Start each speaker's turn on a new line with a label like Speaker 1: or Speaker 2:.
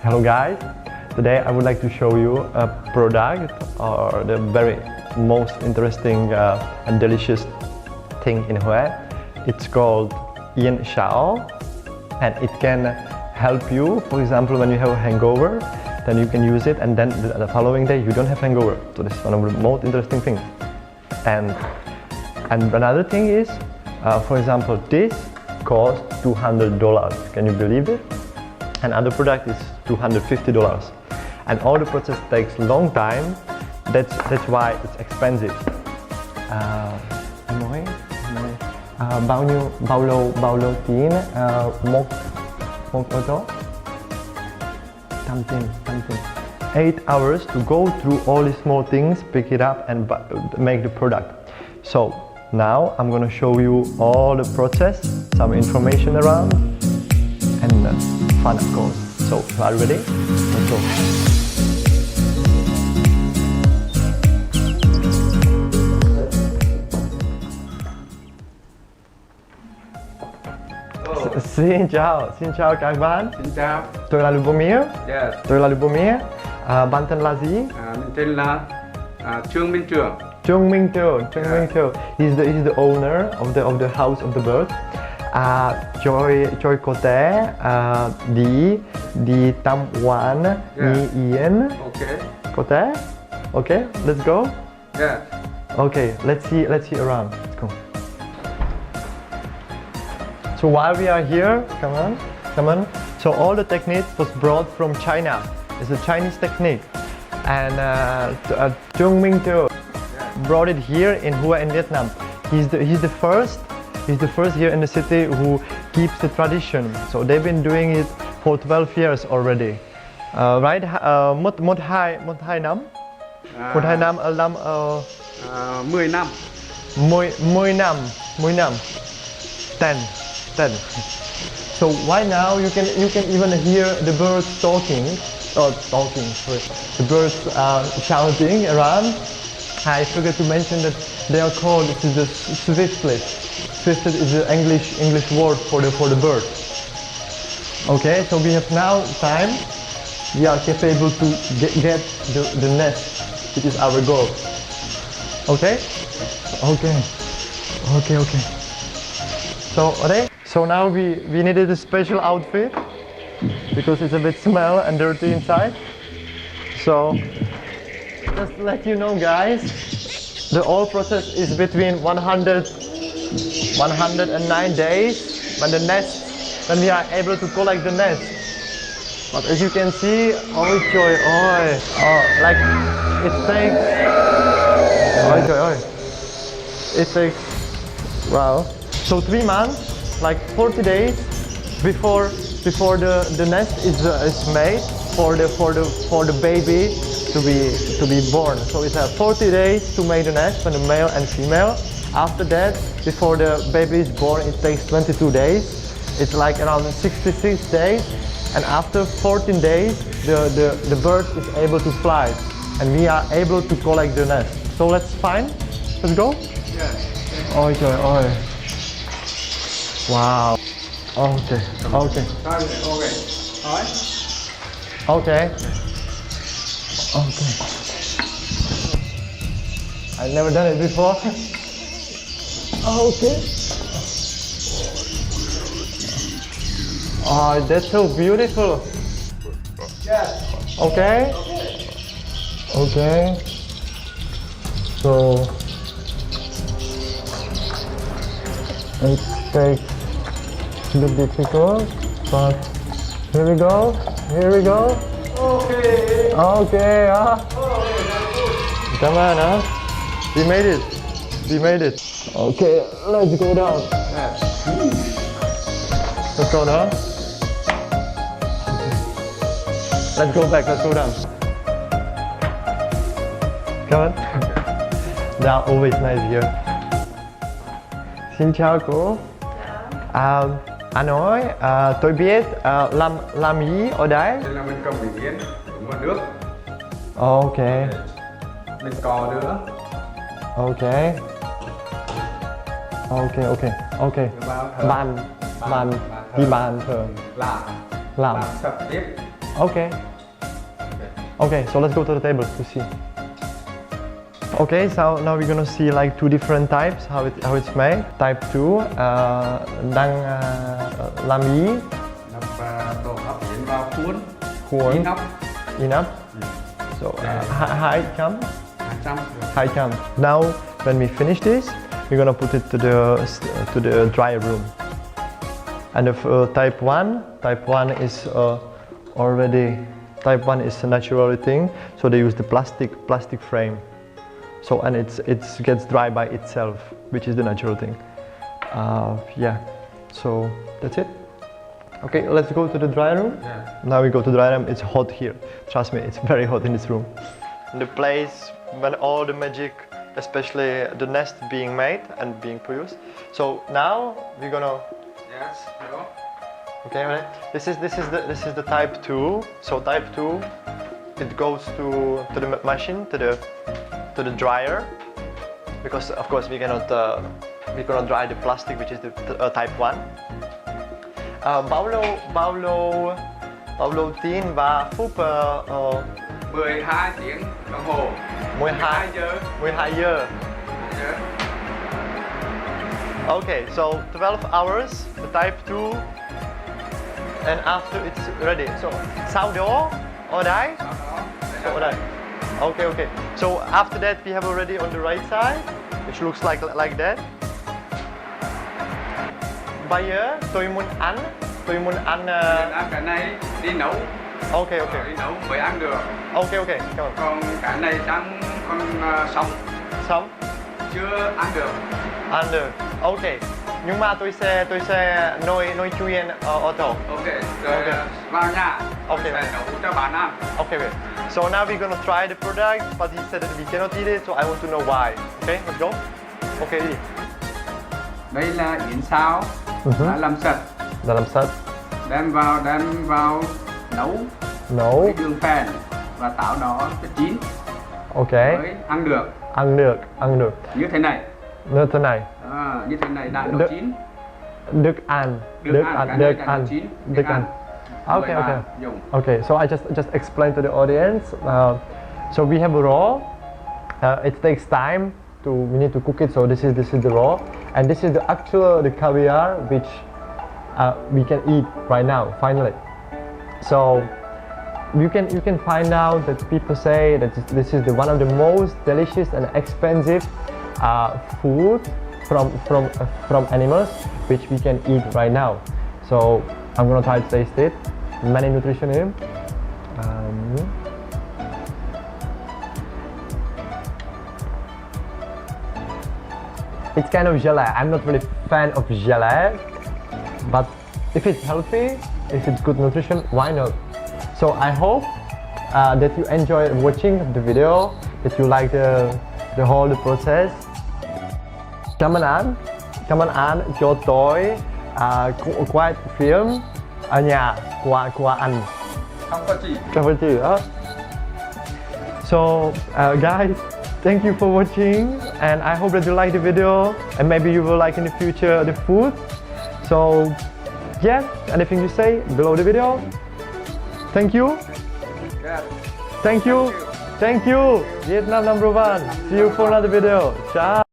Speaker 1: Hello guys, today I would like to show you a product or the very most interesting and delicious thing in Hue. It's called Yin Shao, and it can help you, for example, when you have a hangover, then you can use it, and then the following day you don't have hangover. So this is one of the most interesting things. And another thing is, for example, this costs $200. Can you believe it? And other product is $250, and all the process takes long time. That's why it's expensive. Bao lâu tiền một ô tô? Something. 8 hours to go through all these small things, pick it up and make the product. So now I'm gonna show you all the process, some information around, and fun of course. So, are you ready? Let's go. Xin chào các bạn.
Speaker 2: Xin chào.
Speaker 1: Tôi là Lubomir.
Speaker 2: Yes.
Speaker 1: Tôi là Lubomir. Bạn tên là gì?
Speaker 2: Mình tên là Trương Minh Trường.
Speaker 1: Trương Minh Trường. He's the owner of the house of the bird. Tôi có thể đi tham quan Mỹ Yên.
Speaker 2: Okay.
Speaker 1: Có thể? Okay, let's go.
Speaker 2: Yeah.
Speaker 1: Okay, let's see around. Let's go. So while we are here, come on. So all the technique was brought from China. It's a Chinese technique, and Trung Minh Tu brought it here in Hue in Vietnam. He's the first here in the city who keeps the tradition. So they've been doing it for 12 years already, right? Một hai năm. 10 năm. 10. So right now you can even hear the birds talking. The birds shouting around. I forgot to mention that they are called, this is the Swiftlift. Swiftlift is the English word for the bird. Okay, so we have now time. We are capable to get the nest, which is our goal. Okay. So, okay. So now we needed a special outfit because it's a bit smell and dirty inside. So just to let you know, guys, the whole process is between 109 days when we are able to collect the nest. But as you can see, like it takes wow. So 3 months, like 40 days before the nest is made for the baby to be born. So it's 40 days to make the nest for the male and female. After that, before the baby is born, it takes 22 days. It's like around 66 days, and after 14 days, the bird is able to fly, and we are able to collect the nest. So let's go. Yeah. Wow. Okay. I've never done it before. Okay. Oh, that's so beautiful.
Speaker 2: Yes.
Speaker 1: Okay. So it takes a bit difficult, but here we go. Okay. Come on, we made it. Okay, let's go down.
Speaker 2: Yes.
Speaker 1: Let's go down. Let's go back, let's go down. Come on. They are always nice here. Xin chào cô. Anh ơi, tôi biết làm gì ở đây?
Speaker 2: Đây là mình cầm bình yên, nguồn nước.
Speaker 1: Ok.
Speaker 2: Mình cò nữa.
Speaker 1: Ok. Bàn thường.
Speaker 2: Làm.
Speaker 1: Làm.
Speaker 2: Sập tiếp.
Speaker 1: Okay. Okay, so let's go to the table to see. Okay, so now we're gonna see like two different types how it's made. Type 2 đang làm gì?
Speaker 2: Đập đồ hấp yến vào khuôn.
Speaker 1: Khuôn.
Speaker 2: Inox.
Speaker 1: Enough. So high cam.
Speaker 2: 200.
Speaker 1: High cam. Now when we finish this, we're gonna put it to the dry room. And if type 1 is already type 1 is a natural thing, so they use the plastic frame. So and it gets dry by itself, which is the natural thing. Yeah. So that's it. Okay, let's go to the dry room.
Speaker 2: Yeah.
Speaker 1: Now we go to the dry room. It's hot here. Trust me, it's very hot in this room. The place when all the magic, especially the nest being made and being produced. So now we're gonna.
Speaker 2: Yes. Hello.
Speaker 1: Okay, right. This is the type 2. So type 2, it goes to the machine, to the dryer, because of course we cannot dry the plastic, which is the type 1. Bao lâu tin và phút
Speaker 2: 12 tiếng đồng hồ.
Speaker 1: 12
Speaker 2: giờ.
Speaker 1: 12 giờ.
Speaker 2: Yes.
Speaker 1: Okay, so 12 hours, the type 2, and after it's ready. So sau đó ở đây. So ở đây. Okay, okay. So after that we have already on the right side, which looks like that. Bây giờ tôi muốn ăn.
Speaker 2: Ăn cái này đi nấu.
Speaker 1: Okay, okay.
Speaker 2: Đi nấu mới ăn được.
Speaker 1: Okay, okay. Come on.
Speaker 2: Còn cái này đang còn sống.
Speaker 1: Sống.
Speaker 2: Chưa ăn được.
Speaker 1: Ăn được. Okay. Nhưng mà tôi sẽ nói chuyện ở tổ.
Speaker 2: Ok. Rồi
Speaker 1: Okay.
Speaker 2: vào nhà.
Speaker 1: Okay.
Speaker 2: Sẽ nấu cho bạn ăn.
Speaker 1: Okay, okay. So now we're gonna try the product, but he said that we cannot eat it, so I want to know why. Okay, let's go. Okay, đi.
Speaker 2: Đây là yến xào đã làm sạch.
Speaker 1: Đã làm sạch.
Speaker 2: Đem vào nấu.
Speaker 1: Nấu.
Speaker 2: Cái đường phèn và táo nó cho chín.
Speaker 1: Okay.
Speaker 2: Mới ăn được.
Speaker 1: Ăn được.
Speaker 2: Như thế này.
Speaker 1: Như thế này.
Speaker 2: Như thế này đã nấu chín.
Speaker 1: Được ăn. Okay, okay. Okay, so I just explained to the audience. So we have a raw. It takes time we need to cook it. So this is the raw, and this is the caviar which we can eat right now. Finally, so you can find out that people say that this is one of the most delicious and expensive food from animals which we can eat right now. So I'm gonna try to taste it. Many nutrition in it. It's kind of gelé. I'm not really fan of gelé, but if it's healthy, if it's good nutrition, why not? So I hope that you enjoyed watching the video, that you like the whole process. Cảm ơn anh cho tôi quay phim ở nhà của anh.
Speaker 2: Không có chị.
Speaker 1: So guys, thank you for watching, and I hope that you like the video, and maybe you will like in the future the food. So yeah, anything you say below the video. Thank you.
Speaker 2: Yeah.
Speaker 1: Thank you. Vietnam #1. See you for another video. Ciao.